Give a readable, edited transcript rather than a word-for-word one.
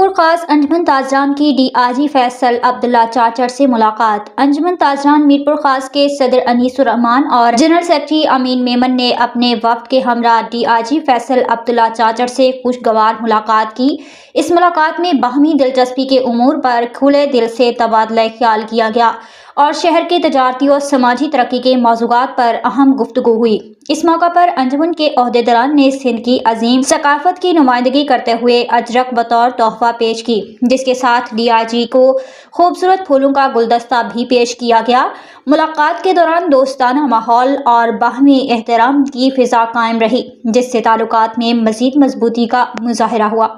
میرپور خاص انجمن تاجران کی D I جی فیصل عبداللہ چاچڑ سے ملاقات۔ انجمن تاجران میرپور خاص کے صدر انیس الرحمان اور جنرل سیکرٹری امین میمن نے اپنے وفد کے ہمراہ ڈی آئی جی فیصل عبداللہ چاچڑ سے خوشگوار ملاقات کی۔ اس ملاقات میں باہمی دلچسپی کے امور پر کھلے دل سے تبادلہ خیال کیا گیا اور شہر کے تجارتی اور سماجی ترقی کے موضوعات پر اہم گفتگو ہوئی۔ اس موقع پر انجمن کے عہدیداران نے سندھ کی عظیم ثقافت کی نمائندگی کرتے ہوئے اجرک بطور تحفہ پیش کی، جس کے ساتھ ڈی آئی جی کو خوبصورت پھولوں کا گلدستہ بھی پیش کیا گیا۔ ملاقات کے دوران دوستانہ ماحول اور باہمی احترام کی فضا قائم رہی، جس سے تعلقات میں مزید مضبوطی کا مظاہرہ ہوا۔